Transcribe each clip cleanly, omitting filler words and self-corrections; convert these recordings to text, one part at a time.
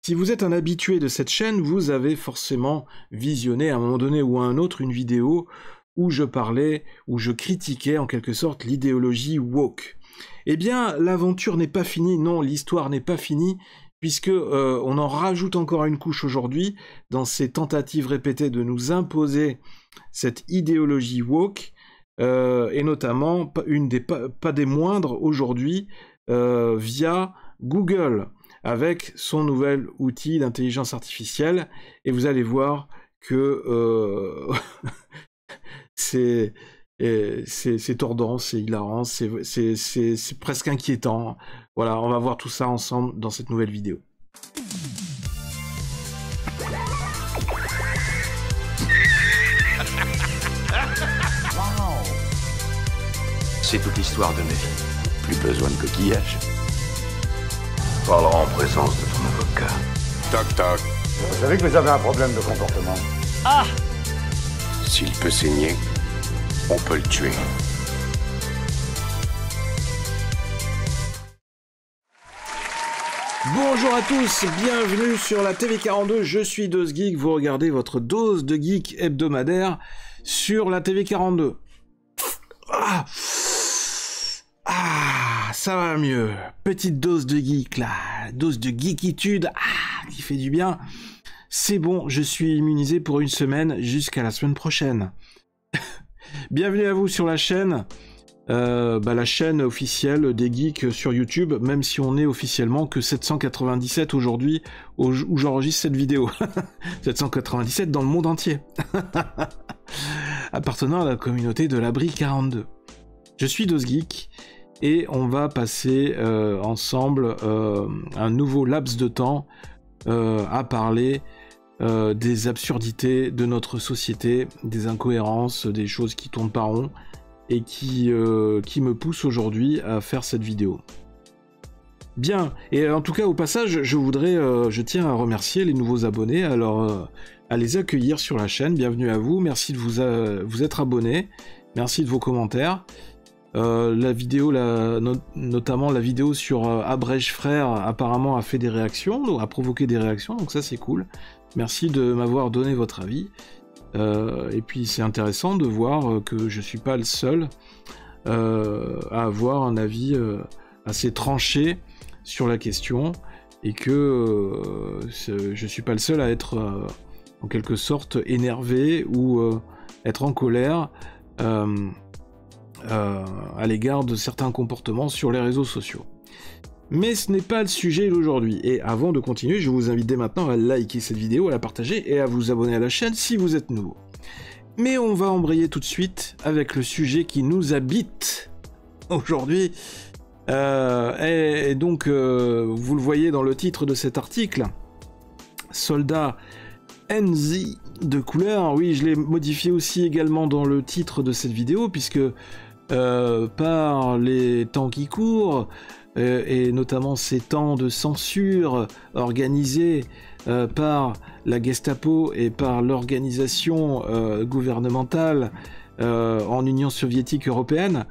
Si vous êtes un habitué de cette chaîne, vous avez forcément visionné à un moment donné ou à un autre une vidéo où je parlais, où je critiquais en quelque sorte l'idéologie woke. Eh bien, l'aventure n'est pas finie, non, l'histoire n'est pas finie, puisque on en rajoute encore une couche aujourd'hui dans ces tentatives répétées de nous imposer cette idéologie woke, et notamment pas des moindres aujourd'hui via Google avec son nouvel outil d'intelligence artificielle, et vous allez voir que c'est tordant, c'est hilarant, c'est presque inquiétant. Voilà, on va voir tout ça ensemble dans cette nouvelle vidéo. C'est toute l'histoire de ma vie. Plus besoin de coquillage. Parlera en présence de ton avocat. Toc toc. Vous savez que vous avez un problème de comportement. Ah! S'il peut saigner, on peut le tuer. Bonjour à tous, bienvenue sur la TV42, je suis DoseGeek, vous regardez votre dose de geek hebdomadaire sur la TV42. Ça va mieux. Petite dose de geek là, dose de geekitude, qui fait du bien. C'est bon, je suis immunisé pour une semaine jusqu'à la semaine prochaine. Bienvenue à vous sur la chaîne, la chaîne officielle des geeks sur YouTube, même si on est officiellement que 797 aujourd'hui où j'enregistre cette vidéo. 797 dans le monde entier. Appartenant à la communauté de l'abri 42. Je suis DoseGeek et on va passer ensemble un nouveau laps de temps à parler des absurdités de notre société, des incohérences, des choses qui tournent pas rond et qui me poussent aujourd'hui à faire cette vidéo. Bien, et en tout cas au passage, je tiens à remercier les nouveaux abonnés, alors à les accueillir sur la chaîne, bienvenue à vous, merci de vous être abonnés, merci de vos commentaires. La vidéo, notamment la vidéo sur Abrège Frère, apparemment a fait des réactions, a provoqué des réactions, donc ça c'est cool. Merci de m'avoir donné votre avis. Et puis c'est intéressant de voir que je suis pas le seul à avoir un avis assez tranché sur la question, et que je suis pas le seul à être en quelque sorte énervé ou être en colère à l'égard de certains comportements sur les réseaux sociaux. Mais ce n'est pas le sujet d'aujourd'hui, et avant de continuer, je vous invite dès maintenant à liker cette vidéo, à la partager et à vous abonner à la chaîne si vous êtes nouveau. Mais on va embrayer tout de suite avec le sujet qui nous habite aujourd'hui, et donc vous le voyez dans le titre de cet article, Soldat NZ de couleur. Oui, je l'ai modifié aussi également dans le titre de cette vidéo, puisque par les temps qui courent, et notamment ces temps de censure organisés par la Gestapo et par l'organisation gouvernementale en Union soviétique européenne,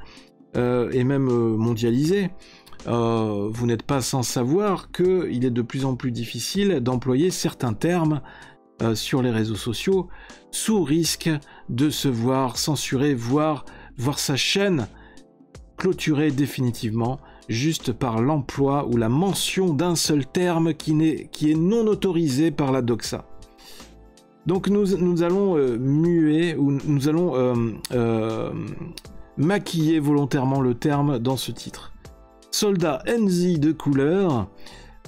et même mondialisée, vous n'êtes pas sans savoir qu'il est de plus en plus difficile d'employer certains termes sur les réseaux sociaux, sous risque de se voir censuré, voir sa chaîne clôturée définitivement, juste par l'emploi ou la mention d'un seul terme qui est non autorisé par la doxa. Donc nous allons muer, ou nous allons maquiller volontairement le terme dans ce titre. Soldat NZ de couleur,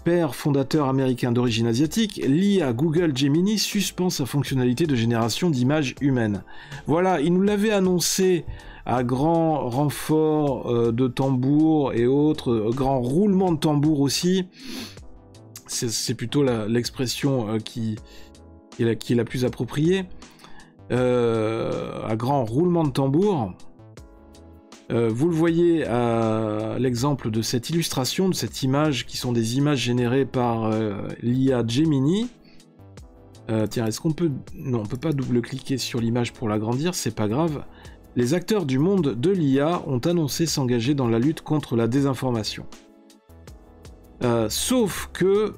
père fondateur américain d'origine asiatique, l'IA Google Gemini suspend sa fonctionnalité de génération d'images humaines. Voilà, il nous l'avait annoncé à grand renfort de tambour et autres, grand roulement de tambour aussi. C'est plutôt l'expression qui est la plus appropriée. À grand roulement de tambour. Vous le voyez à l'exemple de cette illustration, de cette image, qui sont des images générées par l'IA Gemini. Tiens, est-ce qu'on peut... Non, on peut pas double-cliquer sur l'image pour l'agrandir, c'est pas grave. Les acteurs du monde de l'IA ont annoncé s'engager dans la lutte contre la désinformation. Sauf que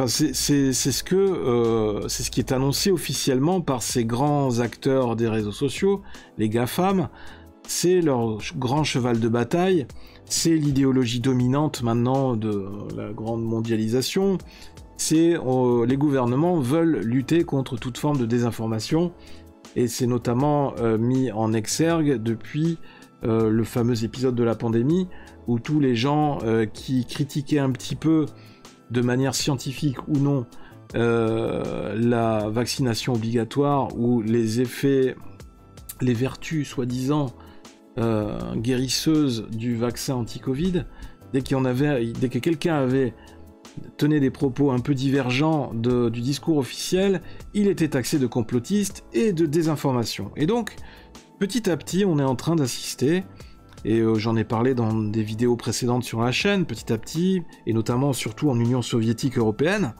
c'est ce qui est annoncé officiellement par ces grands acteurs des réseaux sociaux, les GAFAM. C'est leur grand cheval de bataille, c'est l'idéologie dominante maintenant de la grande mondialisation. Les gouvernements veulent lutter contre toute forme de désinformation, et c'est notamment mis en exergue depuis le fameux épisode de la pandémie, où tous les gens qui critiquaient un petit peu, de manière scientifique ou non, la vaccination obligatoire ou les effets, les vertus soi-disant guérisseuses du vaccin anti-Covid, dès que quelqu'un tenait des propos un peu divergents du discours officiel, il était taxé de complotiste et de désinformation. Et donc, petit à petit, on est en train d'assister, et j'en ai parlé dans des vidéos précédentes sur la chaîne, petit à petit, et notamment surtout en Union soviétique européenne.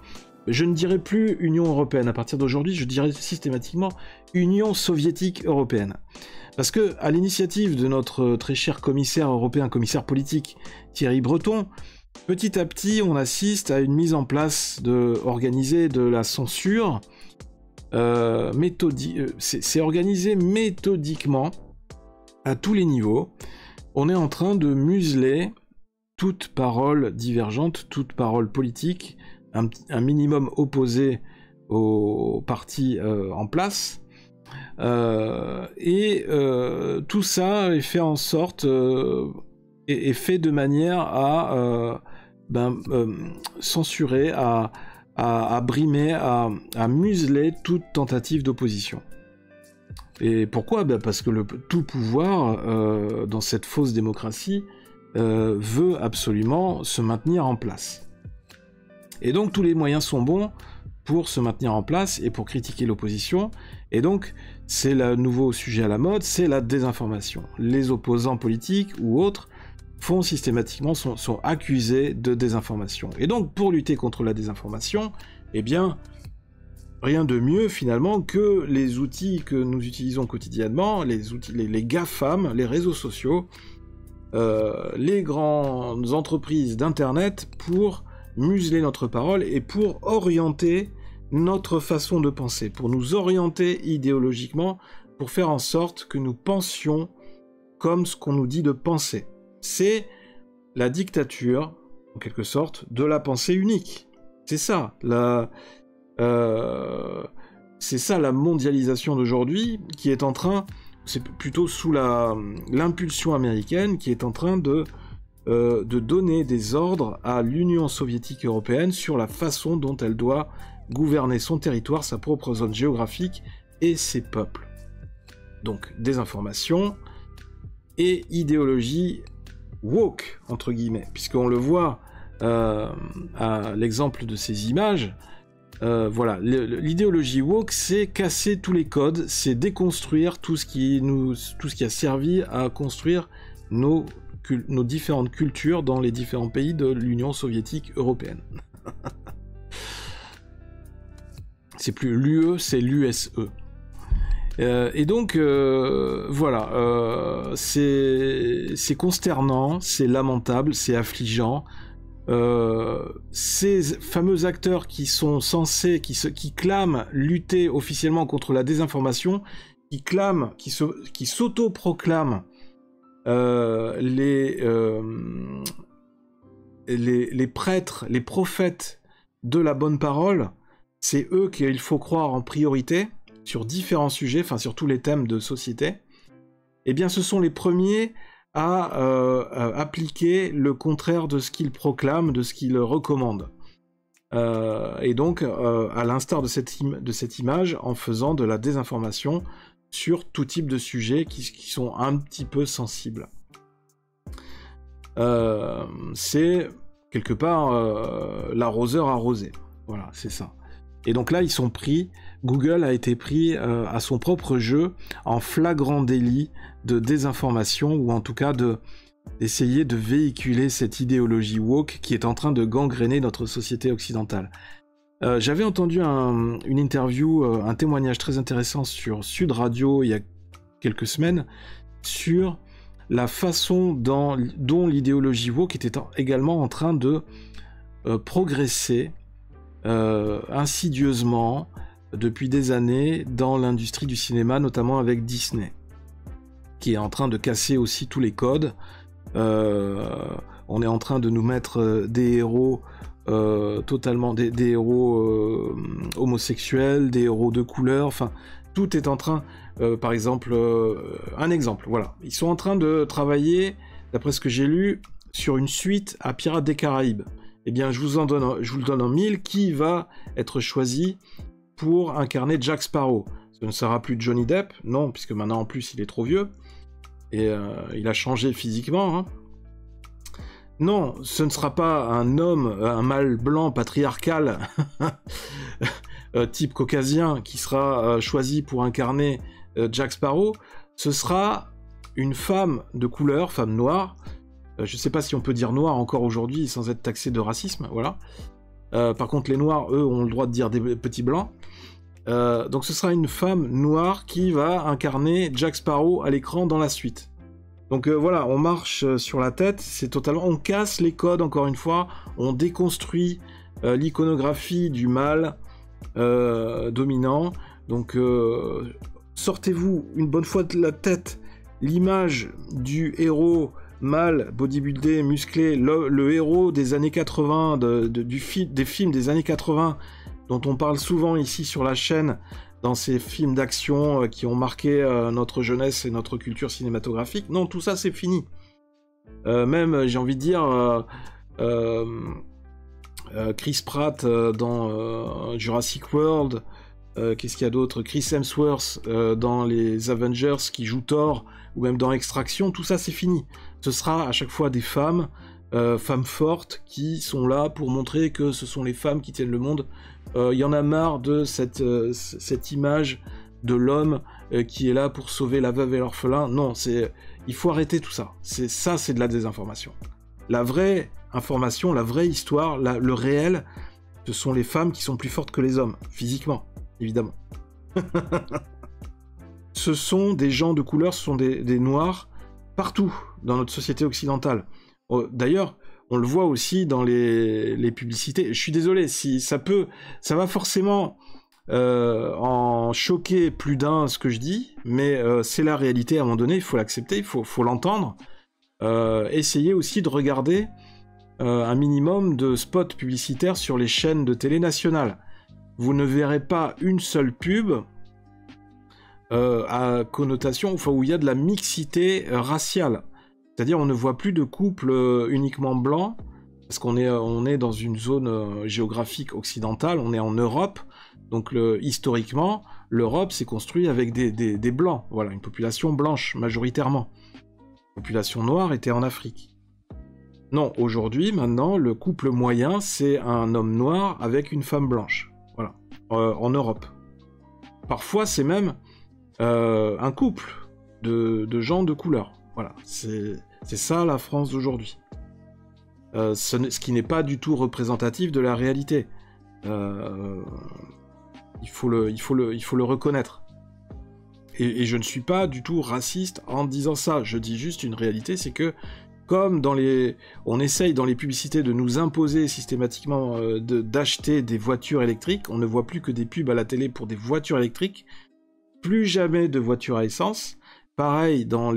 Je ne dirais plus Union européenne, à partir d'aujourd'hui, je dirais systématiquement Union soviétique européenne. Parce que, à l'initiative de notre très cher commissaire européen, commissaire politique, Thierry Breton, petit à petit, on assiste à une mise en place organisée de la censure. C'est organisé méthodiquement, à tous les niveaux. On est en train de museler toute parole divergente, toute parole politique, un minimum opposé aux partis en place. Tout ça est fait en sorte, est fait de manière à censurer, à brimer, à museler toute tentative d'opposition. Et pourquoi ? Parce que tout pouvoir, dans cette fausse démocratie, veut absolument se maintenir en place. Et donc tous les moyens sont bons pour se maintenir en place et pour critiquer l'opposition. Et donc c'est le nouveau sujet à la mode, c'est la désinformation. Les opposants politiques ou autres sont accusés de désinformation. Et donc pour lutter contre la désinformation, eh bien, rien de mieux finalement que les outils que nous utilisons quotidiennement, les GAFAM, les réseaux sociaux, les grandes entreprises d'internet pour museler notre parole et pour orienter notre façon de penser, pour nous orienter idéologiquement, pour faire en sorte que nous pensions comme ce qu'on nous dit de penser. C'est la dictature, en quelque sorte, de la pensée unique. C'est ça, la mondialisation d'aujourd'hui qui est en train, c'est plutôt sous l'impulsion américaine, qui est en train de donner des ordres à l'Union soviétique européenne sur la façon dont elle doit gouverner son territoire, sa propre zone géographique et ses peuples. Donc, désinformation et idéologie woke, entre guillemets, puisqu'on le voit à l'exemple de ces images. Voilà, l'idéologie woke, c'est casser tous les codes, c'est déconstruire tout ce qui a servi à construire nos différentes cultures dans les différents pays de l'Union soviétique européenne. C'est plus l'UE, c'est l'USE. Et donc, voilà, c'est consternant, c'est lamentable, c'est affligeant. Ces fameux acteurs qui sont censés, qui clament lutter officiellement contre la désinformation, qui s'auto-proclament les prêtres, les prophètes de la bonne parole, c'est eux qu'il faut croire en priorité sur différents sujets, enfin sur tous les thèmes de société. Eh bien, ce sont les premiers à appliquer le contraire de ce qu'ils proclament, de ce qu'ils recommandent. Et donc, à l'instar de cette image, en faisant de la désinformation sur tout type de sujets qui sont un petit peu sensibles. C'est quelque part l'arroseur arrosé. Voilà, c'est ça. Et donc là, Google a été pris à son propre jeu en flagrant délit de désinformation, ou en tout cas d'essayer de véhiculer cette idéologie woke qui est en train de gangréner notre société occidentale. J'avais entendu une interview, un témoignage très intéressant sur Sud Radio il y a quelques semaines, sur la façon dont l'idéologie woke était également en train de progresser insidieusement depuis des années dans l'industrie du cinéma, notamment avec Disney, qui est en train de casser aussi tous les codes. On est en train de nous mettre des héros totalement, des héros homosexuels, des héros de couleur, enfin, tout est en train, par exemple, un exemple, voilà. Ils sont en train de travailler, d'après ce que j'ai lu, sur une suite à Pirates des Caraïbes. Eh bien, je vous le donne en mille, qui va être choisi pour incarner Jack Sparrow. Ce ne sera plus Johnny Depp, non, puisque maintenant en plus il est trop vieux, et il a changé physiquement, hein. Non, ce ne sera pas un homme, un mâle blanc patriarcal, type caucasien, qui sera choisi pour incarner Jack Sparrow. Ce sera une femme de couleur, femme noire. Je ne sais pas si on peut dire noir encore aujourd'hui sans être taxé de racisme, voilà. Par contre, les noirs, eux, ont le droit de dire des petits blancs. Donc ce sera une femme noire qui va incarner Jack Sparrow à l'écran dans la suite. Donc voilà, on marche sur la tête, c'est totalement... On casse les codes, encore une fois, on déconstruit l'iconographie du mâle dominant. Donc sortez-vous une bonne fois de la tête l'image du héros mâle, bodybuildé, musclé, le héros des années 80, des films des années 80, dont on parle souvent ici sur la chaîne, dans ces films d'action qui ont marqué notre jeunesse et notre culture cinématographique. Non, tout ça c'est fini. Même, j'ai envie de dire, Chris Pratt dans Jurassic World, qu'est-ce qu'il y a d'autre, Chris Hemsworth dans les Avengers qui joue Thor, ou même dans Extraction, tout ça c'est fini. Ce sera à chaque fois des femmes, femmes fortes, qui sont là pour montrer que ce sont les femmes qui tiennent le monde. Y en a marre de cette image de l'homme qui est là pour sauver la veuve et l'orphelin. Non, il faut arrêter tout ça. C'est de la désinformation. La vraie information, la vraie histoire, le réel, ce sont les femmes qui sont plus fortes que les hommes, physiquement, évidemment. Ce sont des gens de couleur, ce sont des noirs partout dans notre société occidentale. D'ailleurs, on le voit aussi dans les publicités. Je suis désolé, si ça va forcément en choquer plus d'un ce que je dis, mais c'est la réalité à un moment donné, il faut l'accepter, il faut l'entendre. Essayez aussi de regarder un minimum de spots publicitaires sur les chaînes de télé nationales. Vous ne verrez pas une seule pub à connotation, enfin, où il y a de la mixité raciale. C'est-à-dire, on ne voit plus de couples uniquement blancs, parce qu'on est dans une zone géographique occidentale, on est en Europe, donc historiquement, l'Europe s'est construite avec des blancs, voilà, une population blanche, majoritairement. La population noire était en Afrique. Non, aujourd'hui, maintenant, le couple moyen, c'est un homme noir avec une femme blanche, voilà, en Europe. Parfois, c'est même un couple de gens de couleur, voilà, c'est ça la France d'aujourd'hui. Ce qui n'est pas du tout représentatif de la réalité. Il faut le reconnaître. Et je ne suis pas du tout raciste en disant ça. Je dis juste une réalité, c'est que comme on essaye dans les publicités de nous imposer systématiquement d'acheter des voitures électriques, on ne voit plus que des pubs à la télé pour des voitures électriques, plus jamais de voitures à essence. Pareil, dans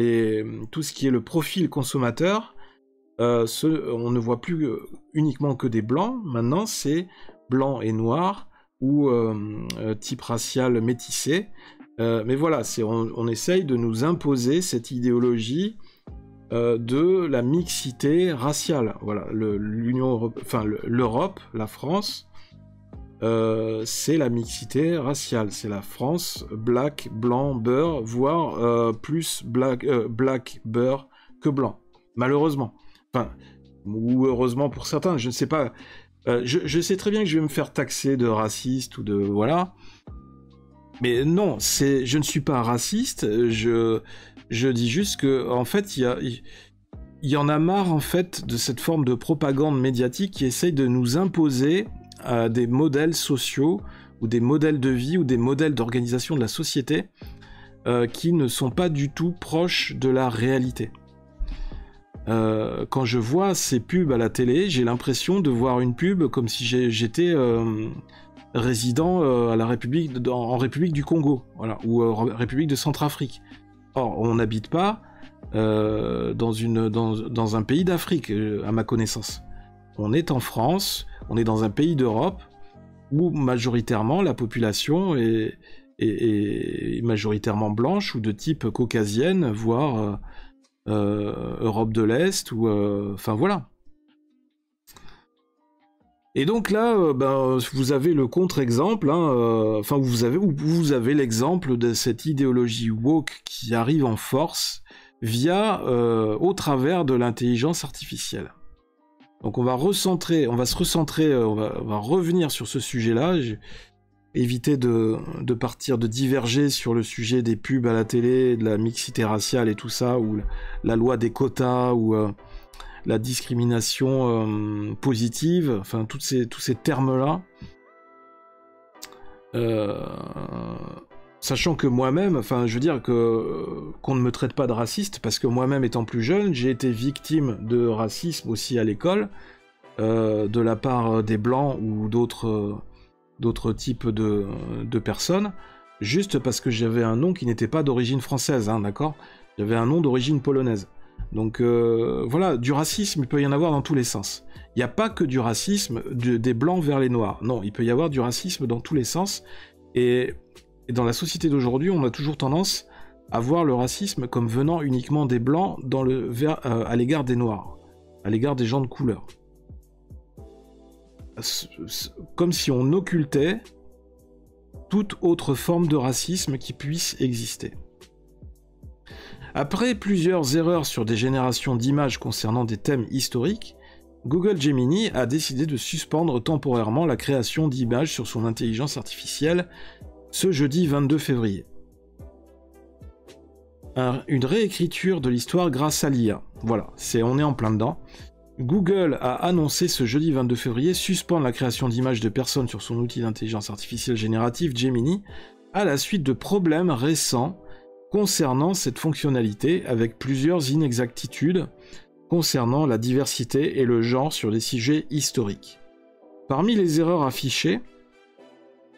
tout ce qui est le profil consommateur, on ne voit plus uniquement que des blancs, maintenant c'est blanc et noir, ou type racial métissé. Mais voilà, on essaye de nous imposer cette idéologie de la mixité raciale. Voilà, l'Europe, la France, c'est la mixité raciale. C'est la France black, blanc, beurre, voire plus black, beurre que blanc. Malheureusement. Enfin, ou heureusement pour certains, je ne sais pas. Je sais très bien que je vais me faire taxer de raciste ou de... Voilà. Mais non, je ne suis pas raciste. Je dis juste que, en fait, il y en a marre, en fait, de cette forme de propagande médiatique qui essaye de nous imposer des modèles sociaux ou des modèles de vie ou des modèles d'organisation de la société qui ne sont pas du tout proches de la réalité. quand je vois ces pubs à la télé, j'ai l'impression de voir une pub comme si j'étais résident en République du Congo, voilà, ou République de Centrafrique. Or, on n'habite pas dans un pays d'Afrique, à ma connaissance. On est en France, on est dans un pays d'Europe où majoritairement la population est majoritairement blanche ou de type caucasienne, voire Europe de l'Est, ou enfin voilà. Et donc là, vous avez le contre-exemple, hein, vous avez l'exemple de cette idéologie woke qui arrive en force au travers de l'intelligence artificielle. Donc on va revenir sur ce sujet-là. J'ai évité de diverger sur le sujet des pubs à la télé, de la mixité raciale et tout ça, ou la loi des quotas, ou la discrimination positive, enfin tous ces termes-là. Sachant que moi-même, enfin je veux dire qu'on ne me traite pas de raciste, parce que moi-même étant plus jeune, j'ai été victime de racisme aussi à l'école, de la part des blancs ou d'autres types de personnes, juste parce que j'avais un nom qui n'était pas d'origine française, hein, d'accord ? J'avais un nom d'origine polonaise. Donc voilà, du racisme, il peut y en avoir dans tous les sens. Il n'y a pas que du racisme des blancs vers les noirs. Non, il peut y avoir du racisme dans tous les sens. Et dans la société d'aujourd'hui, on a toujours tendance à voir le racisme comme venant uniquement des blancs à l'égard des noirs, à l'égard des gens de couleur. Comme si on occultait toute autre forme de racisme qui puisse exister. Après plusieurs erreurs sur des générations d'images concernant des thèmes historiques, Google Gemini a décidé de suspendre temporairement la création d'images sur son intelligence artificielle ce jeudi 22 février. Une réécriture de l'histoire grâce à l'IA. Voilà, on est en plein dedans. Google a annoncé ce jeudi 22 février suspendre la création d'images de personnes sur son outil d'intelligence artificielle générative Gemini à la suite de problèmes récents concernant cette fonctionnalité, avec plusieurs inexactitudes concernant la diversité et le genre sur des sujets historiques. Parmi les erreurs affichées,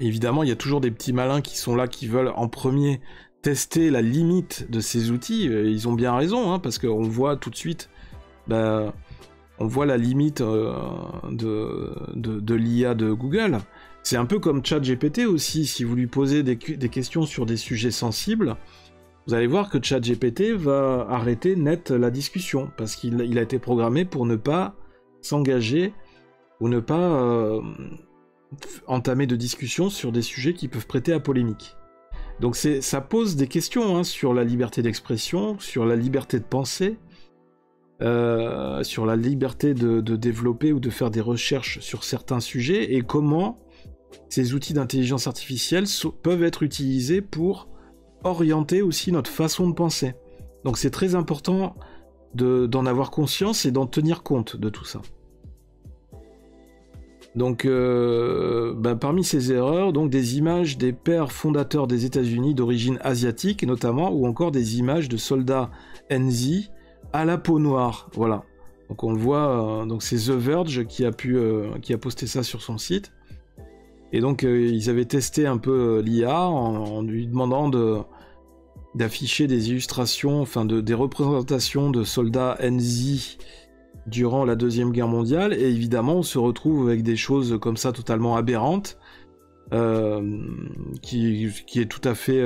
évidemment il y a toujours des petits malins qui sont là, qui veulent en premier tester la limite de ces outils. Ils ont bien raison, hein, parce qu'on voit tout de suite, on voit la limite de l'IA de Google. C'est un peu comme ChatGPT aussi, si vous lui posez des questions sur des sujets sensibles, vous allez voir que ChatGPT va arrêter net la discussion, parce qu'il a été programmé pour ne pas s'engager ou ne pas entamer de discussion sur des sujets qui peuvent prêter à polémique. Donc ça pose des questions, hein, sur la liberté d'expression, sur la liberté de penser, sur la liberté de développer ou de faire des recherches sur certains sujets, et comment ces outils d'intelligence artificielle peuvent être utilisés pour orienter aussi notre façon de penser. Donc c'est très important d'en avoir conscience et d'en tenir compte de tout ça. Donc parmi ces erreurs, donc des images des pères fondateurs des États-Unis d'origine asiatique notamment, ou encore des images de soldats NZ à la peau noire, voilà. Donc on le voit, donc c'est The Verge qui a posté ça sur son site. Et donc ils avaient testé un peu l'IA en lui demandant d'afficher des illustrations, enfin des représentations de soldats NZ durant la Deuxième Guerre mondiale, et évidemment on se retrouve avec des choses comme ça totalement aberrantes, qui est tout à fait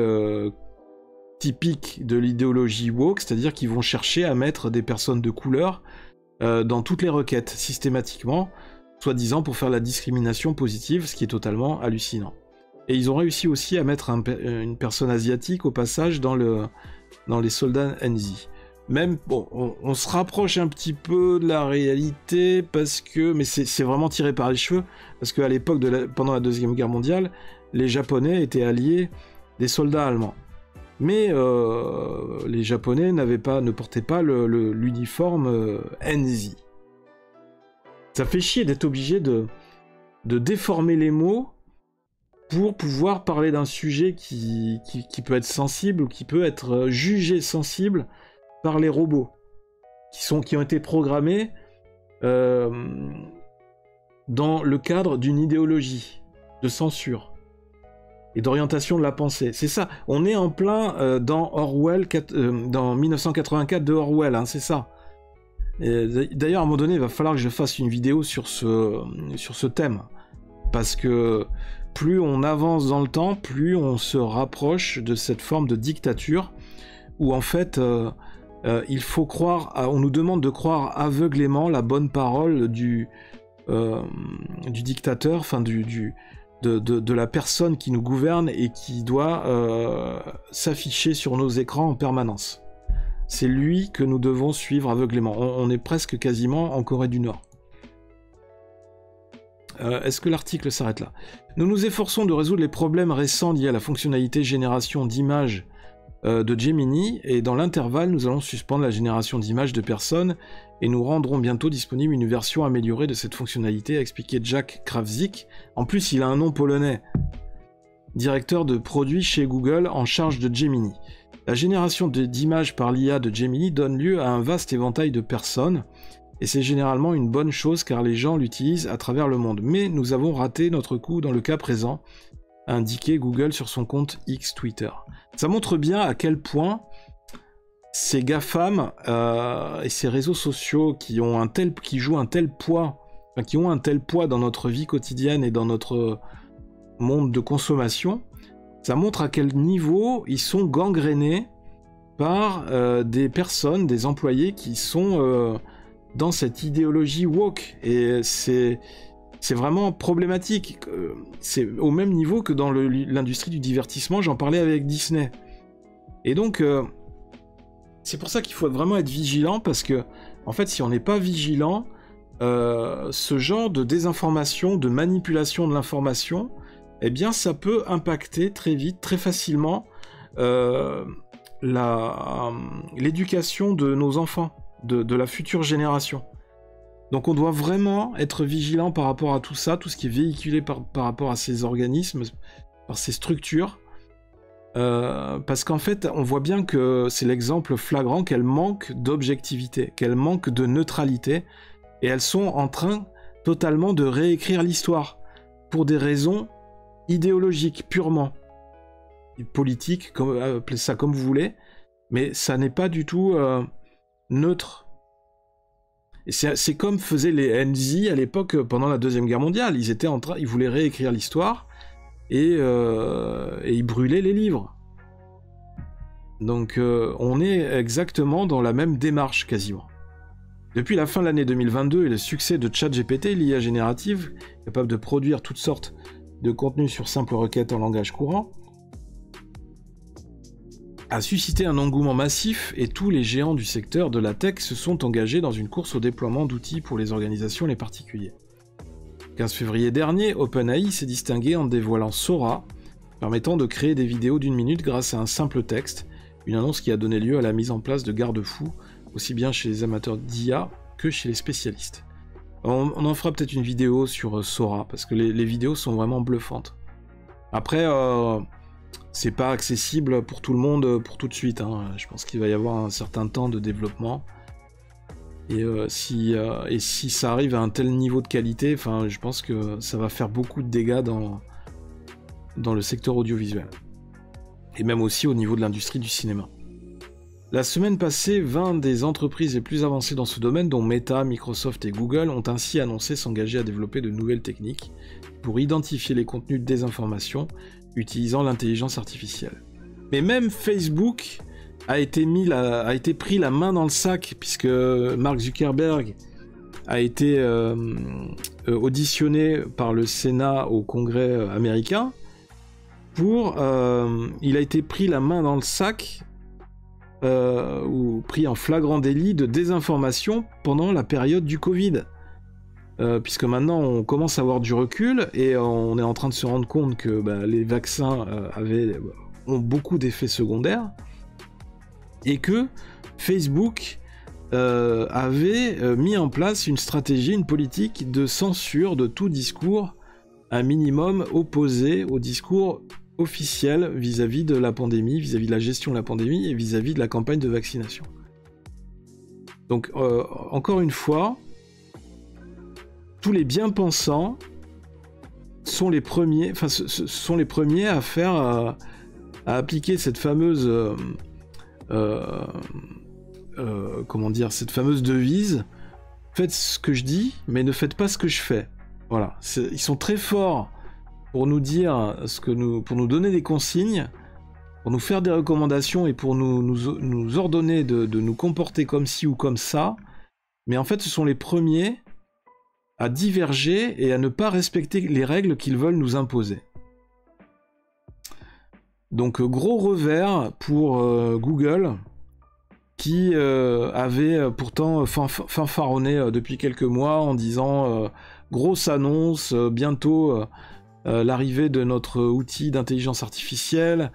typique de l'idéologie woke, c'est-à-dire qu'ils vont chercher à mettre des personnes de couleur dans toutes les requêtes, systématiquement, soi-disant pour faire la discrimination positive, ce qui est totalement hallucinant. Et ils ont réussi aussi à mettre une personne asiatique au passage dans les soldats NZ. Même, bon, on se rapproche un petit peu de la réalité, mais c'est vraiment tiré par les cheveux, parce qu'à l'époque, pendant la Deuxième Guerre mondiale, les Japonais étaient alliés des soldats allemands. Mais les Japonais ne portaient pas l'uniforme NZ. Ça fait chier d'être obligé de déformer les mots pour pouvoir parler d'un sujet qui peut être sensible, ou qui peut être jugé sensible par les robots. qui ont été programmés dans le cadre d'une idéologie de censure et d'orientation de la pensée. C'est ça, on est en plein dans Orwell, dans 1984 de Orwell, hein, c'est ça. D'ailleurs, à un moment donné, il va falloir que je fasse une vidéo sur ce thème, parce que plus on avance dans le temps, plus on se rapproche de cette forme de dictature, où en fait, il faut croire, on nous demande de croire aveuglément la bonne parole du dictateur, enfin de la personne qui nous gouverne et qui doit s'afficher sur nos écrans en permanence. C'est lui que nous devons suivre aveuglément. On est presque quasiment en Corée du Nord. Est-ce que l'article s'arrête là? Nous nous efforçons de résoudre les problèmes récents liés à la fonctionnalité génération d'images de Gemini, et dans l'intervalle, nous allons suspendre la génération d'images de personnes et nous rendrons bientôt disponible une version améliorée de cette fonctionnalité, a expliqué Jack Krawczyk. En plus, il a un nom polonais. Directeur de produits chez Google en charge de Gemini. La génération d'images par l'IA de Gemini donne lieu à un vaste éventail de personnes, et c'est généralement une bonne chose car les gens l'utilisent à travers le monde. Mais nous avons raté notre coup dans le cas présent, a indiqué Google sur son compte X Twitter. Ça montre bien à quel point ces GAFAM et ces réseaux sociaux qui jouent un tel poids, enfin, qui ont un tel poids dans notre vie quotidienne et dans notre monde de consommation, ça montre à quel niveau ils sont gangrénés par des personnes, des employés qui sont dans cette idéologie woke. Et c'est vraiment problématique. C'est au même niveau que dans l'industrie du divertissement, j'en parlais avec Disney. Et donc, c'est pour ça qu'il faut vraiment être vigilant, parce que, en fait, si on n'est pas vigilant, ce genre de désinformation, de manipulation de l'information, eh bien, ça peut impacter très vite, très facilement, l'éducation de nos enfants, de la future génération. Donc on doit vraiment être vigilant par rapport à tout ça, tout ce qui est véhiculé par rapport à ces organismes, par ces structures, parce qu'en fait, on voit bien que c'est l'exemple flagrant qu'elles manquent d'objectivité, qu'elles manquent de neutralité, et elles sont en train totalement de réécrire l'histoire, pour des raisons idéologiques, purement. Politiques, appelez ça comme vous voulez, mais ça n'est pas du tout neutre. Et c'est comme faisaient les NZ à l'époque pendant la Deuxième Guerre mondiale. Ils voulaient réécrire l'histoire et ils brûlaient les livres. Donc on est exactement dans la même démarche quasiment. Depuis la fin de l'année 2022 et le succès de ChatGPT, l'IA générative, capable de produire toutes sortes de contenus sur simple requête en langage courant, a suscité un engouement massif, et tous les géants du secteur de la tech se sont engagés dans une course au déploiement d'outils pour les organisations et les particuliers. Le 15 février dernier, OpenAI s'est distingué en dévoilant Sora, permettant de créer des vidéos d'1 minute grâce à un simple texte, une annonce qui a donné lieu à la mise en place de garde-fous, aussi bien chez les amateurs d'IA que chez les spécialistes. On en fera peut-être une vidéo sur Sora, parce que les vidéos sont vraiment bluffantes. Après, c'est pas accessible pour tout le monde pour tout de suite, hein. Je pense qu'il va y avoir un certain temps de développement. Et si ça arrive à un tel niveau de qualité, je pense que ça va faire beaucoup de dégâts dans le secteur audiovisuel. Et même aussi au niveau de l'industrie du cinéma. La semaine passée, 20 des entreprises les plus avancées dans ce domaine, dont Meta, Microsoft et Google, ont ainsi annoncé s'engager à développer de nouvelles techniques pour identifier les contenus de désinformation utilisant l'intelligence artificielle. Mais même Facebook a été pris la main dans le sac, puisque Mark Zuckerberg a été auditionné par le Sénat au Congrès américain il a été pris la main dans le sac ou pris en flagrant délit de désinformation pendant la période du Covid. Puisque maintenant on commence à avoir du recul et on est en train de se rendre compte que les vaccins ont beaucoup d'effets secondaires, et que Facebook avait mis en place une stratégie, une politique de censure de tout discours un minimum opposé au discours officiel vis-à-vis de la pandémie, vis-à-vis de la gestion de la pandémie et vis-à-vis de la campagne de vaccination. Donc, encore une fois, tous les bien-pensants sont les premiers, enfin, sont les premiers à faire, à appliquer cette fameuse, comment dire, cette fameuse devise. Faites ce que je dis, mais ne faites pas ce que je fais. Voilà, ils sont très forts pour nous dire pour nous donner des consignes, pour nous faire des recommandations et pour nous ordonner de nous comporter comme ci ou comme ça. Mais en fait, ce sont les premiers à diverger et à ne pas respecter les règles qu'ils veulent nous imposer. Donc, gros revers pour Google, qui avait pourtant fanfaronné depuis quelques mois en disant grosse annonce, bientôt l'arrivée de notre outil d'intelligence artificielle,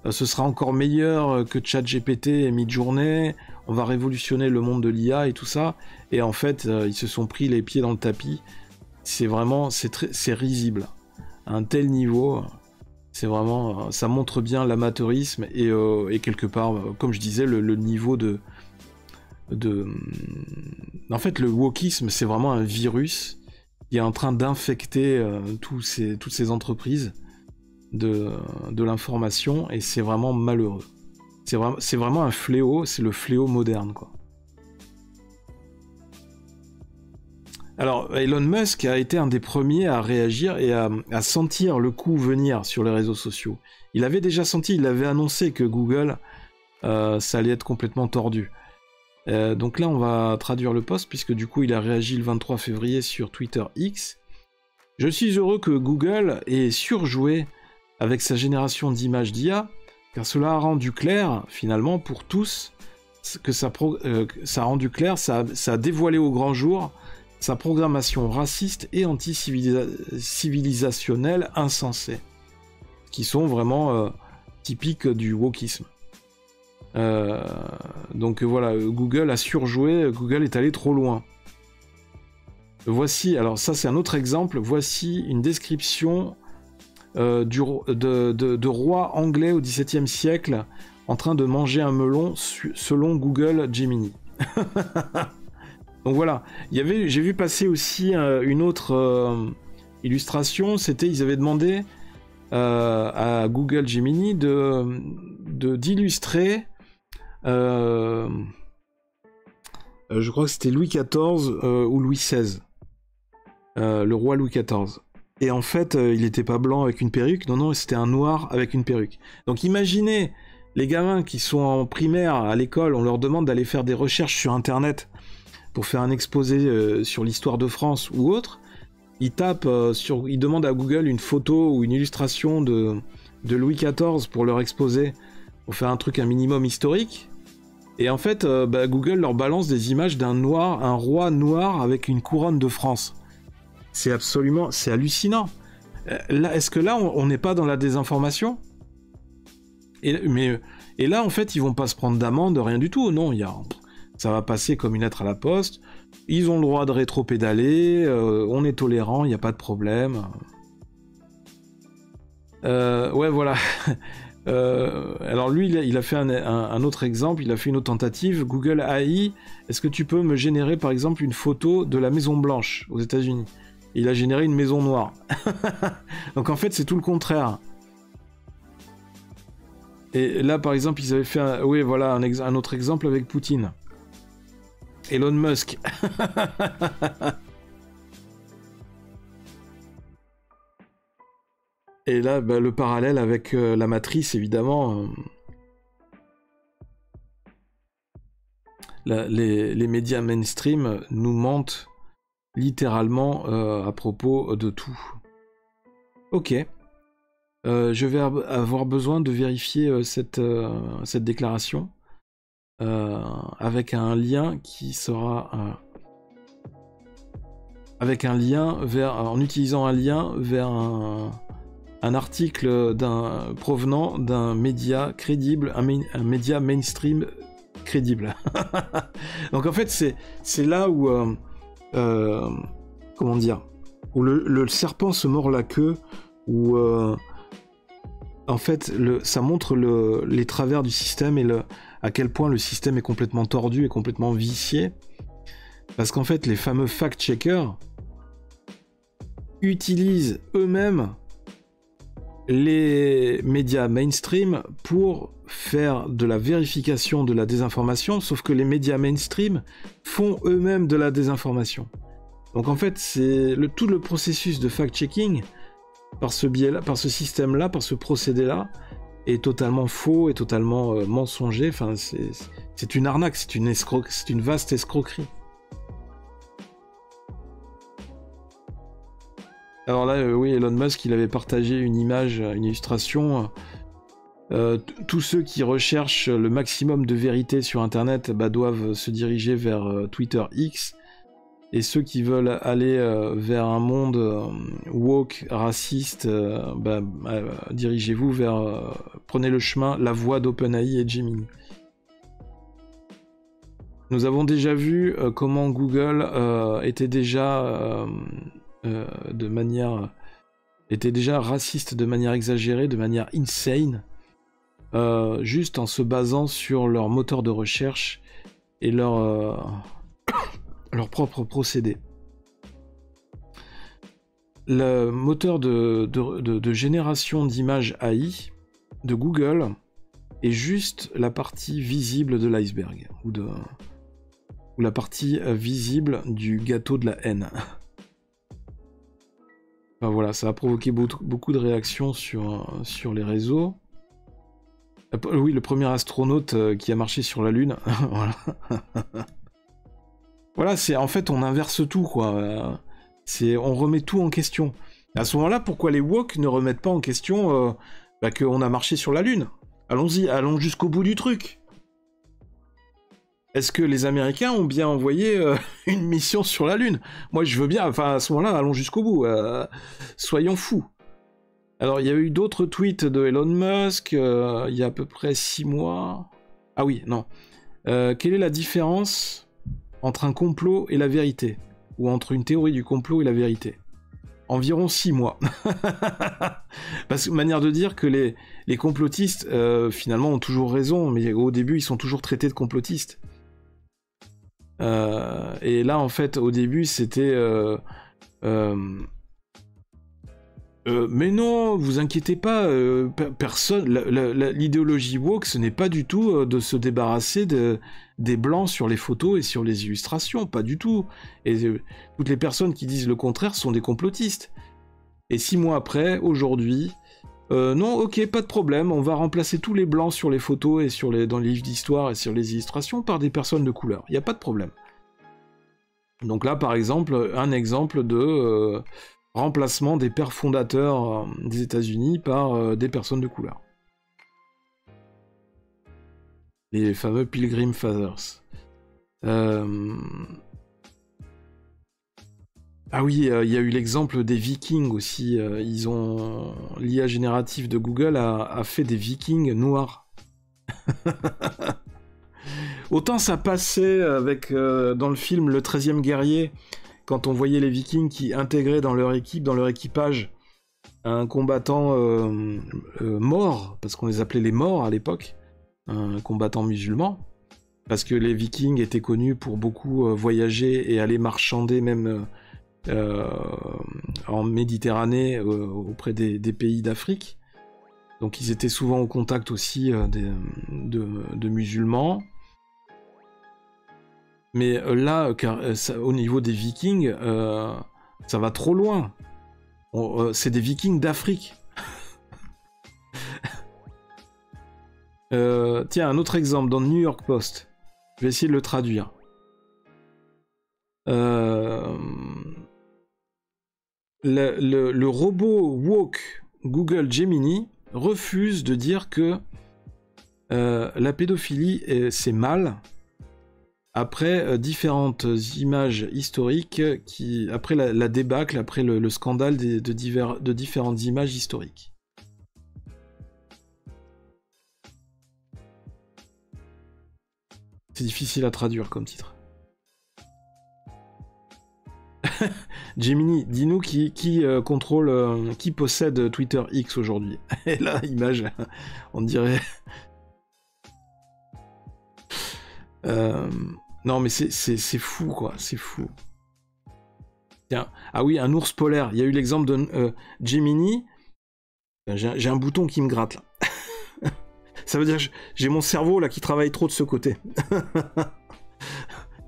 ce sera encore meilleur que ChatGPT et Midjourney, on va révolutionner le monde de l'IA et tout ça, et en fait ils se sont pris les pieds dans le tapis. C'est vraiment, c'est risible à un tel niveau. C'est vraiment, ça montre bien l'amateurisme et quelque part, comme je disais, le niveau en fait, le wokisme, c'est vraiment un virus qui est en train d'infecter toutes ces entreprises de l'information, et c'est vraiment malheureux. C'est vraiment un fléau, c'est le fléau moderne, quoi. Alors, Elon Musk a été un des premiers à réagir et à sentir le coup venir sur les réseaux sociaux. Il avait déjà senti, il avait annoncé que Google, ça allait être complètement tordu. Donc là, on va traduire le post, puisque du coup, il a réagi le 23 février sur Twitter X. « Je suis heureux que Google ait surjoué avec sa génération d'images d'IA, car cela a rendu clair, finalement, pour tous, que ça a rendu clair, ça a dévoilé au grand jour sa programmation raciste et anti-civilisationnelle insensée, qui sont vraiment typiques du wokisme. Donc voilà, Google a surjoué, Google est allé trop loin. Voici, alors ça c'est un autre exemple, voici une description de roi anglais au XVIIe siècle en train de manger un melon selon Google Gemini. Donc voilà, j'ai vu passer aussi une autre illustration, c'était, ils avaient demandé à Google Gemini d'illustrer, je crois que c'était Louis XIV ou Louis XVI, le roi Louis XIV. Et en fait, il n'était pas blanc avec une perruque, non, c'était un noir avec une perruque. Donc imaginez les gamins qui sont en primaire à l'école, on leur demande d'aller faire des recherches sur Internet pour faire un exposé sur l'histoire de France ou autre. Ils demandent à Google une photo ou une illustration de Louis XIV pour leur exposer, pour faire un truc un minimum historique. Et en fait, Google leur balance des images un roi noir avec une couronne de France. C'est hallucinant. Est-ce que là, on n'est pas dans la désinformation ? Et là, en fait, ils vont pas se prendre d'amende, rien du tout. Non, ça va passer comme une lettre à la poste. Ils ont le droit de rétro-pédaler. On est tolérant, il n'y a pas de problème. Ouais, voilà. Alors lui, il a fait un autre exemple, il a fait une autre tentative. Google AI, est-ce que tu peux me générer par exemple une photo de la Maison Blanche aux États-Unis ? Il a généré une maison noire. Donc en fait, c'est tout le contraire. Et là, par exemple, ils avaient fait un autre exemple avec Poutine. Elon Musk. Et là, le parallèle avec la matrice, évidemment. Les médias mainstream nous mentent littéralement à propos de tout. Ok. Je vais avoir besoin de vérifier cette déclaration avec un lien qui sera... en utilisant un lien vers un article provenant d'un média crédible, un média mainstream crédible. Donc en fait, c'est là où... comment dire, où le serpent se mord la queue, où en fait, ça montre les travers du système et à quel point le système est complètement tordu et complètement vicié. Parce qu'en fait, les fameux fact-checkers utilisent eux-mêmes les médias mainstream pour faire de la vérification de la désinformation, sauf que les médias mainstream font eux-mêmes de la désinformation. Donc en fait, c'est tout le processus de fact-checking, par ce biais-là, par ce système-là, par ce procédé-là, est totalement faux, est totalement mensonger. Enfin, c'est une arnaque, c'est une vaste escroquerie. Alors là, oui, Elon Musk, il avait partagé une image, une illustration. Tous ceux qui recherchent le maximum de vérité sur Internet doivent se diriger vers Twitter X. Et ceux qui veulent aller vers un monde woke, raciste, dirigez-vous vers... prenez le chemin, la voie d'OpenAI et Gemini. Nous avons déjà vu comment Google était déjà raciste de manière exagérée, de manière insane, juste en se basant sur leur moteur de recherche et leur propre procédé. Le moteur de génération d'images AI de Google est juste la partie visible de l'iceberg, ou la partie visible du gâteau de la haine. Enfin, voilà, ça a provoqué beaucoup de réactions sur les réseaux. Oui, le premier astronaute qui a marché sur la Lune. Voilà. Voilà, en fait, on inverse tout, quoi. On remet tout en question. À ce moment-là, pourquoi les woke ne remettent pas en question qu'on a marché sur la Lune? Allons-y, allons jusqu'au bout du truc. Est-ce que les Américains ont bien envoyé une mission sur la Lune? Moi, je veux bien, enfin, à ce moment-là, allons jusqu'au bout. Soyons fous. Alors, il y a eu d'autres tweets de Elon Musk, il y a à peu près 6 mois. Ah oui, non. Quelle est la différence entre un complot et la vérité? Ou entre une théorie du complot et la vérité? Environ 6 mois. Parce que manière de dire que les complotistes, finalement, ont toujours raison, mais au début, ils sont toujours traités de complotistes. Et là, en fait, au début, c'était... mais non, vous inquiétez pas, personne... L'idéologie woke, ce n'est pas du tout de se débarrasser des blancs sur les photos et sur les illustrations, pas du tout. Et toutes les personnes qui disent le contraire sont des complotistes. Et 6 mois après, aujourd'hui... non, ok, pas de problème, on va remplacer tous les blancs sur les photos et dans les livres d'histoire et sur les illustrations par des personnes de couleur. Il n'y a pas de problème. Donc là, par exemple, un exemple de remplacement des pères fondateurs des États-Unis par des personnes de couleur. Les fameux Pilgrim Fathers. Ah oui, il y a eu l'exemple des Vikings aussi. L'IA générative de Google a fait des Vikings noirs. Autant ça passait avec dans le film Le 13e guerrier, quand on voyait les Vikings qui intégraient dans leur équipage, un combattant mort, parce qu'on les appelait les morts à l'époque, un combattant musulman, parce que les Vikings étaient connus pour beaucoup voyager et aller marchander même... en Méditerranée auprès des pays d'Afrique, donc ils étaient souvent au contact aussi de musulmans, mais là au niveau des Vikings ça va trop loin. C'est des Vikings d'Afrique. Tiens, un autre exemple dans le New York Post, je vais essayer de le traduire. Le robot woke Google Gemini refuse de dire que la pédophilie c'est mal après différentes images historiques après la débâcle, après le scandale de différentes images historiques. C'est difficile à traduire comme titre. Gemini, dis-nous qui contrôle, qui possède Twitter X aujourd'hui. Et là, image, on dirait... Non, mais c'est fou, quoi, c'est fou. Tiens, ah oui, un ours polaire. Il y a eu l'exemple de Gemini. J'ai un bouton qui me gratte, là. Ça veut dire que j'ai mon cerveau, là, qui travaille trop de ce côté.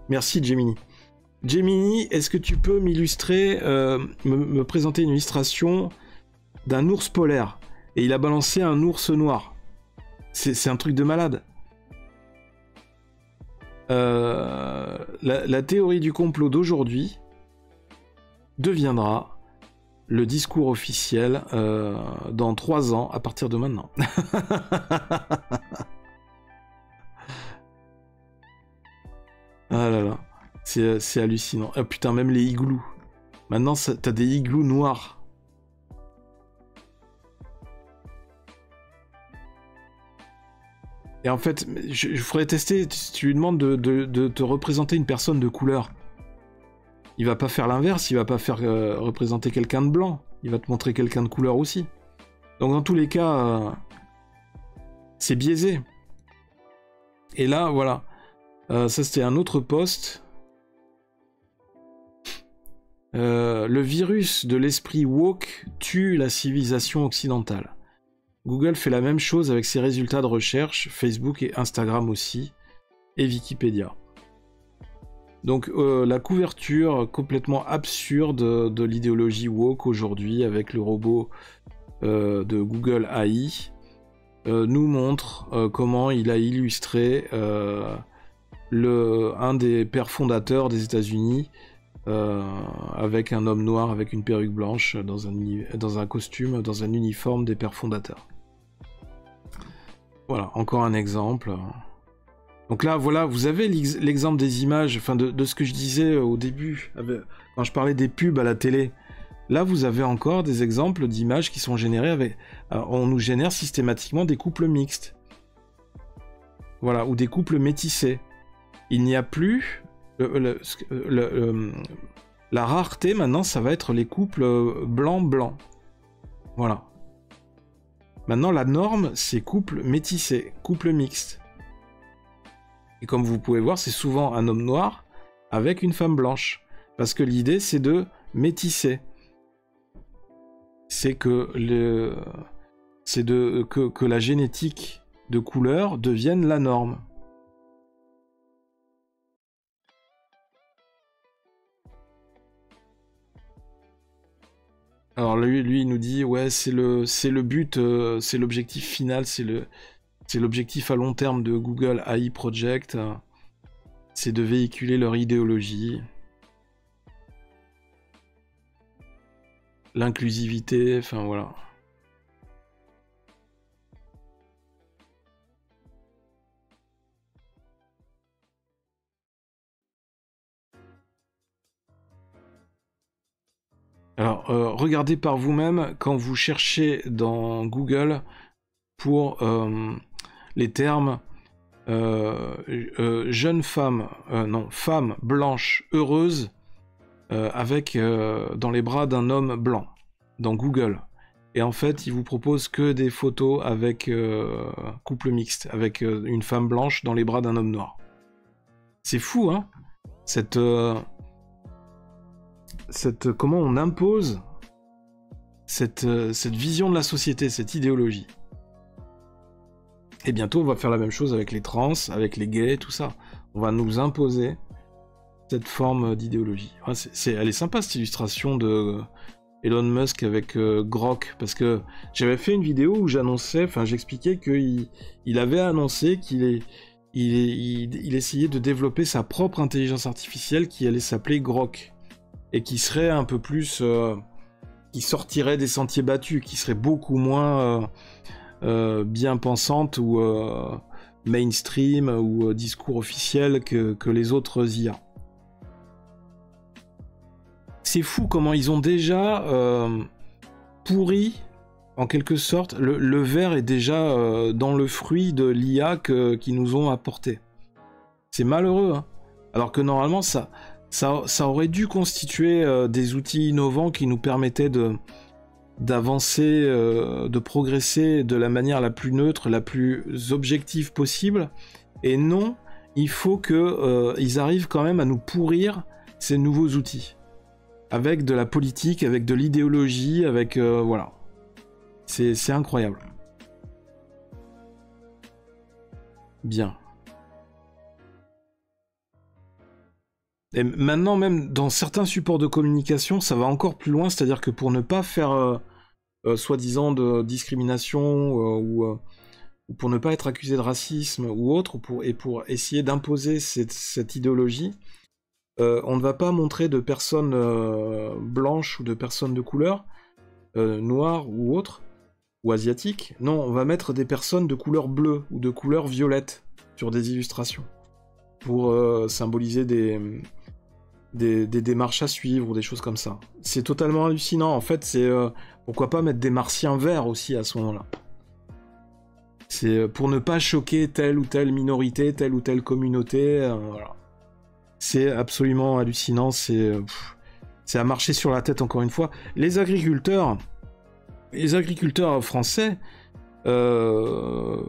Merci, Gemini. Gemini, est-ce que tu peux m'illustrer, me présenter une illustration d'un ours polaire? Et il a balancé un ours noir. C'est un truc de malade. La théorie du complot d'aujourd'hui deviendra le discours officiel dans 3 ans, à partir de maintenant. Ah là là, c'est hallucinant. Ah putain, même les igloos. Maintenant, t'as des igloos noirs. Et en fait, je ferais tester, si tu lui demandes de te représenter une personne de couleur. Il va pas faire l'inverse, il va pas faire représenter quelqu'un de blanc. Il va te montrer quelqu'un de couleur aussi. Donc dans tous les cas, c'est biaisé. Et là, voilà. Ça, c'était un autre post. Le virus de l'esprit woke tue la civilisation occidentale. Google fait la même chose avec ses résultats de recherche, Facebook et Instagram aussi, et Wikipédia. Donc la couverture complètement absurde de l'idéologie woke aujourd'hui avec le robot de Google AI nous montre comment il a illustré un des pères fondateurs des États-Unis avec un homme noir avec une perruque blanche dans un costume, dans un uniforme des pères fondateurs. Voilà, encore un exemple. Donc là, voilà, vous avez l'exemple des images, enfin de ce que je disais au début, quand je parlais des pubs à la télé. Là, vous avez encore des exemples d'images qui sont générées avec... on nous génère systématiquement des couples mixtes. Voilà, ou des couples métissés. Il n'y a plus... la rareté, maintenant, ça va être les couples blanc-blanc. Voilà. Maintenant, la norme, c'est couple métissé, couple mixte. Et comme vous pouvez voir, c'est souvent un homme noir avec une femme blanche. Parce que l'idée, c'est de métisser. C'est que la génétique de couleur devienne la norme. Alors lui il nous dit ouais c'est le but, c'est l'objectif final, c'est l'objectif à long terme de Google AI Project, c'est de véhiculer leur idéologie, l'inclusivité, enfin voilà. Alors, regardez par vous-même quand vous cherchez dans Google pour les termes jeune femme, femme blanche heureuse avec dans les bras d'un homme blanc dans Google. Et en fait, il vous propose que des photos avec couple mixte, avec une femme blanche dans les bras d'un homme noir. C'est fou, hein, comment on impose cette vision de la société, cette idéologie. Et bientôt, on va faire la même chose avec les trans, avec les gays, tout ça. On va nous imposer cette forme d'idéologie. Ouais, elle est sympa, cette illustration de Elon Musk avec Grok, parce que j'avais fait une vidéo où j'expliquais qu'il avait annoncé qu'il essayait de développer sa propre intelligence artificielle qui allait s'appeler Grok. Et qui serait un peu plus... qui sortirait des sentiers battus, qui serait beaucoup moins bien pensante ou mainstream ou discours officiel que les autres IA. C'est fou comment ils ont déjà pourri, en quelque sorte, le verre est déjà dans le fruit de l'IA qu'ils nous ont apporté. C'est malheureux, hein. Alors que normalement, ça Ça aurait dû constituer des outils innovants qui nous permettaient d'avancer, de progresser de la manière la plus neutre, la plus objective possible. Et non, il faut qu'ils arrivent quand même à nous pourrir ces nouveaux outils. Avec de la politique, avec de l'idéologie, avec... voilà. C'est incroyable. Bien. Et maintenant, même dans certains supports de communication, ça va encore plus loin, c'est-à-dire que pour ne pas faire soi-disant de discrimination ou pour ne pas être accusé de racisme ou autre, et pour essayer d'imposer cette idéologie, on ne va pas montrer de personnes blanches ou de personnes de couleur, noires ou autres, ou asiatiques. Non, on va mettre des personnes de couleur bleue ou de couleur violette sur des illustrations, pour symboliser des démarches à suivre ou des choses comme ça. C'est totalement hallucinant. En fait, c'est pourquoi pas mettre des martiens verts aussi à ce moment-là. C'est pour ne pas choquer telle ou telle minorité, telle ou telle communauté. Voilà. C'est absolument hallucinant. C'est à marcher sur la tête encore une fois. Les agriculteurs français avaient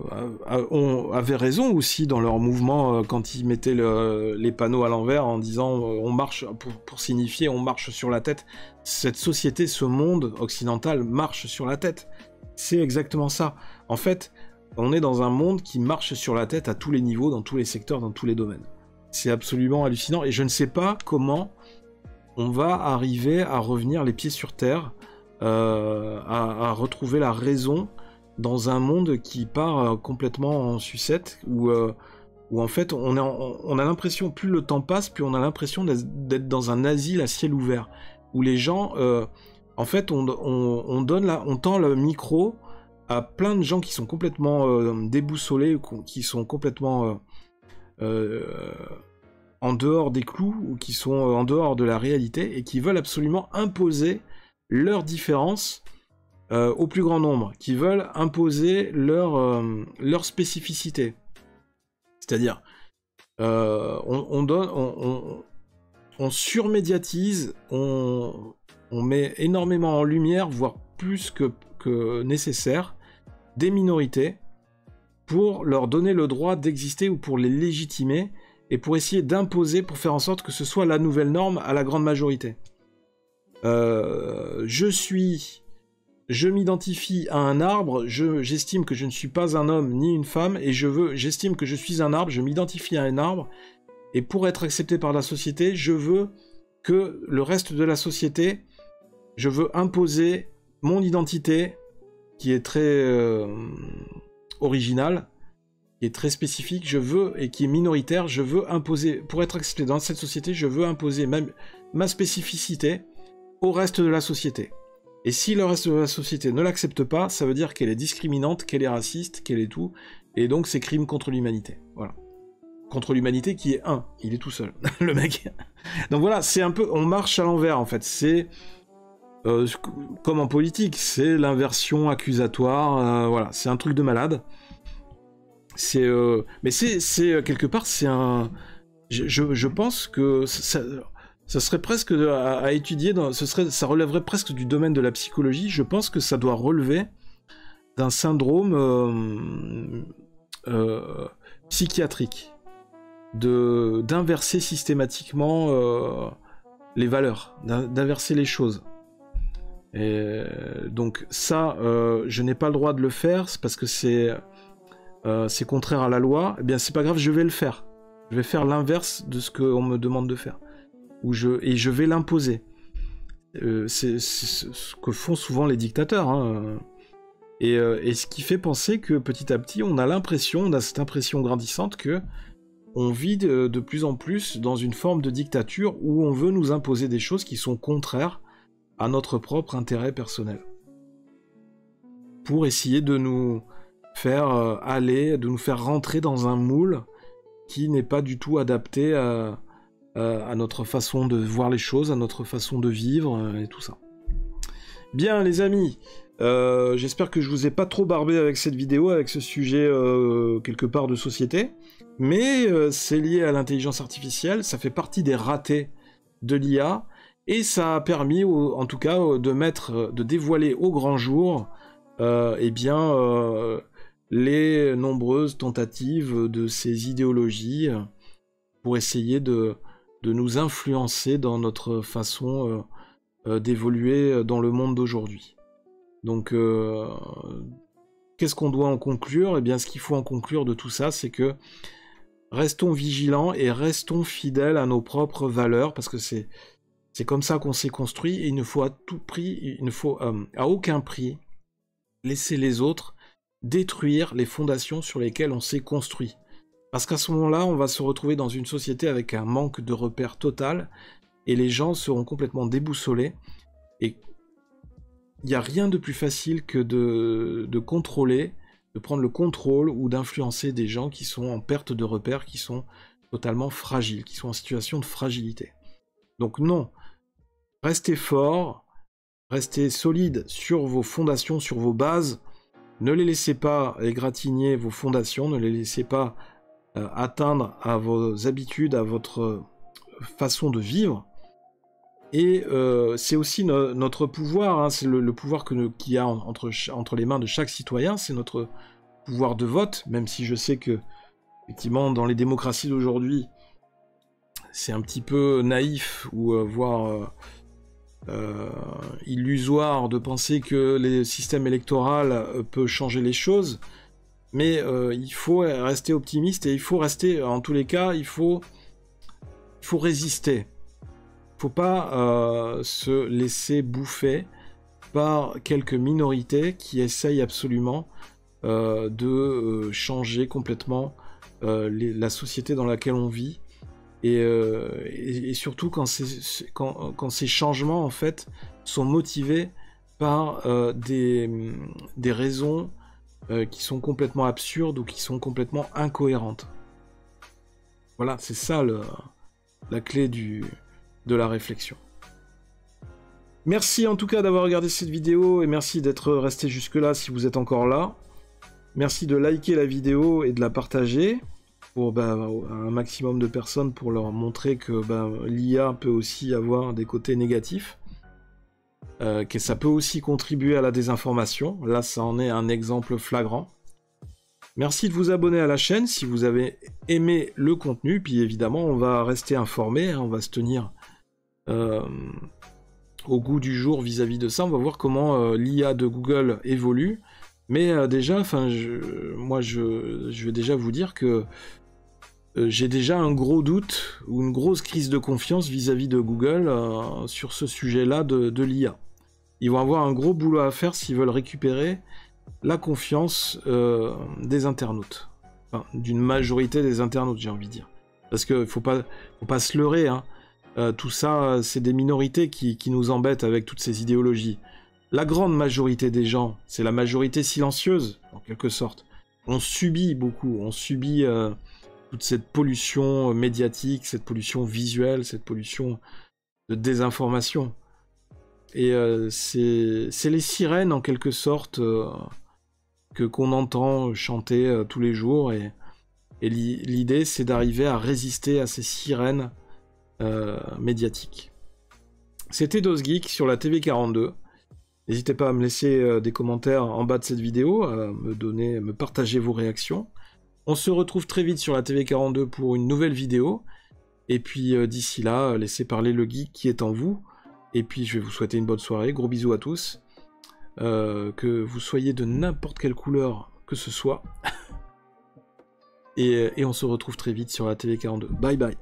raison aussi dans leur mouvement quand ils mettaient les panneaux à l'envers en disant on marche pour signifier on marche sur la tête. Cette société, ce monde occidental marche sur la tête. C'est exactement ça. En fait, on est dans un monde qui marche sur la tête à tous les niveaux, dans tous les secteurs, dans tous les domaines. C'est absolument hallucinant et je ne sais pas comment on va arriver à revenir les pieds sur terre, à retrouver la raison dans un monde qui part complètement en sucette, où en fait on a l'impression, plus le temps passe, plus on a l'impression d'être dans un asile à ciel ouvert, où les gens, en fait on tend le micro à plein de gens qui sont complètement déboussolés, qui sont complètement en dehors des clous, ou qui sont en dehors de la réalité, et qui veulent absolument imposer leurs différences au plus grand nombre, qui veulent imposer leur spécificité. C'est-à-dire, on surmédiatise, on met énormément en lumière, voire plus que nécessaire, des minorités, pour leur donner le droit d'exister ou pour les légitimer, et pour essayer d'imposer, pour faire en sorte que ce soit la nouvelle norme à la grande majorité. Je m'identifie à un arbre, j'estime que je ne suis pas un homme ni une femme, et j'estime que je suis un arbre, je m'identifie à un arbre, et pour être accepté par la société, je veux que le reste de la société, je veux imposer mon identité, qui est très originale, qui est très spécifique, et qui est minoritaire, je veux imposer, pour être accepté dans cette société, je veux imposer ma spécificité au reste de la société. Et si le reste de la société ne l'accepte pas, ça veut dire qu'elle est discriminante, qu'elle est raciste, qu'elle est tout, et donc c'est crime contre l'humanité. Voilà. Contre l'humanité qui est il est tout seul, le mec. Donc voilà, c'est un peu, on marche à l'envers en fait, c'est comme en politique, c'est l'inversion accusatoire, voilà, c'est un truc de malade. Mais c'est quelque part, c'est un... Je pense que ça serait presque à étudier, ça relèverait presque du domaine de la psychologie. Je pense que ça doit relever d'un syndrome psychiatrique, d'inverser systématiquement les valeurs, d'inverser les choses. Et donc ça, je n'ai pas le droit de le faire, c'est parce que c'est contraire à la loi. Eh bien, c'est pas grave, je vais le faire. Je vais faire l'inverse de ce qu'on me demande de faire. Et je vais l'imposer. C'est ce que font souvent les dictateurs. Hein. Et ce qui fait penser que petit à petit, on a cette impression grandissante que on vit de plus en plus dans une forme de dictature où on veut nous imposer des choses qui sont contraires à notre propre intérêt personnel. Pour essayer de nous faire de nous faire rentrer dans un moule qui n'est pas du tout adapté à notre façon de voir les choses, à notre façon de vivre, et tout ça. Bien les amis, j'espère que je vous ai pas trop barbé avec cette vidéo, avec ce sujet quelque part de société, mais c'est lié à l'intelligence artificielle, ça fait partie des ratés de l'IA, et ça a permis, en tout cas, de dévoiler au grand jour eh bien, les nombreuses tentatives de ces idéologies pour essayer de nous influencer dans notre façon d'évoluer dans le monde d'aujourd'hui. Donc, qu'est-ce qu'on doit en conclure? Eh bien, ce qu'il faut en conclure de tout ça, c'est que restons vigilants et restons fidèles à nos propres valeurs, parce que c'est comme ça qu'on s'est construit, et il ne faut à tout prix, il ne faut à aucun prix laisser les autres détruire les fondations sur lesquelles on s'est construit. Parce qu'à ce moment-là, on va se retrouver dans une société avec un manque de repères total, et les gens seront complètement déboussolés, et il n'y a rien de plus facile que de contrôler, de prendre le contrôle ou d'influencer des gens qui sont en perte de repères, qui sont totalement fragiles, qui sont en situation de fragilité. Donc non, restez forts, restez solides sur vos fondations, sur vos bases, ne les laissez pas égratigner vos fondations, ne les laissez pas atteindre à vos habitudes, à votre façon de vivre. Et c'est aussi notre pouvoir, hein, c'est le pouvoir qu'il y a entre les mains de chaque citoyen, c'est notre pouvoir de vote, même si je sais que, effectivement, dans les démocraties d'aujourd'hui, c'est un petit peu naïf, ou voire illusoire de penser que le système électoral peut changer les choses, mais il faut rester optimiste, et il faut rester, en tous les cas, il faut résister. Il ne faut pas se laisser bouffer par quelques minorités qui essayent absolument de changer complètement la société dans laquelle on vit, et surtout quand ces changements en fait sont motivés par des raisons qui sont complètement absurdes ou qui sont complètement incohérentes. Voilà, c'est ça la clé de la réflexion. Merci en tout cas d'avoir regardé cette vidéo, et merci d'être resté jusque là si vous êtes encore là. Merci de liker la vidéo et de la partager pour un maximum de personnes, pour leur montrer que l'IA peut aussi avoir des côtés négatifs, que ça peut aussi contribuer à la désinformation. Là, ça en est un exemple flagrant. Merci de vous abonner à la chaîne si vous avez aimé le contenu, puis évidemment on va rester informé, hein, on va se tenir au goût du jour vis-à-vis de ça. On va voir comment l'IA de Google évolue, mais déjà, moi je vais déjà vous dire que j'ai déjà un gros doute ou une grosse crise de confiance vis-à-vis de Google sur ce sujet-là de l'IA. Ils vont avoir un gros boulot à faire s'ils veulent récupérer la confiance des internautes, enfin, d'une majorité des internautes, j'ai envie de dire, parce que faut pas se leurrer, hein. Tout ça, c'est des minorités qui nous embêtent avec toutes ces idéologies. La grande majorité des gens, c'est la majorité silencieuse, en quelque sorte. On subit beaucoup, on subit toute cette pollution médiatique, cette pollution visuelle, cette pollution de désinformation. Et c'est les sirènes, en quelque sorte, qu'on entend chanter tous les jours, et l'idée, c'est d'arriver à résister à ces sirènes médiatiques. C'était DosGeek sur la TV42. N'hésitez pas à me laisser des commentaires en bas de cette vidéo, à me partager vos réactions. On se retrouve très vite sur la TV42 pour une nouvelle vidéo. Et puis d'ici là, laissez parler le geek qui est en vous. Et puis je vais vous souhaiter une bonne soirée. Gros bisous à tous. Que vous soyez de n'importe quelle couleur que ce soit. Et on se retrouve très vite sur la TV42. Bye bye.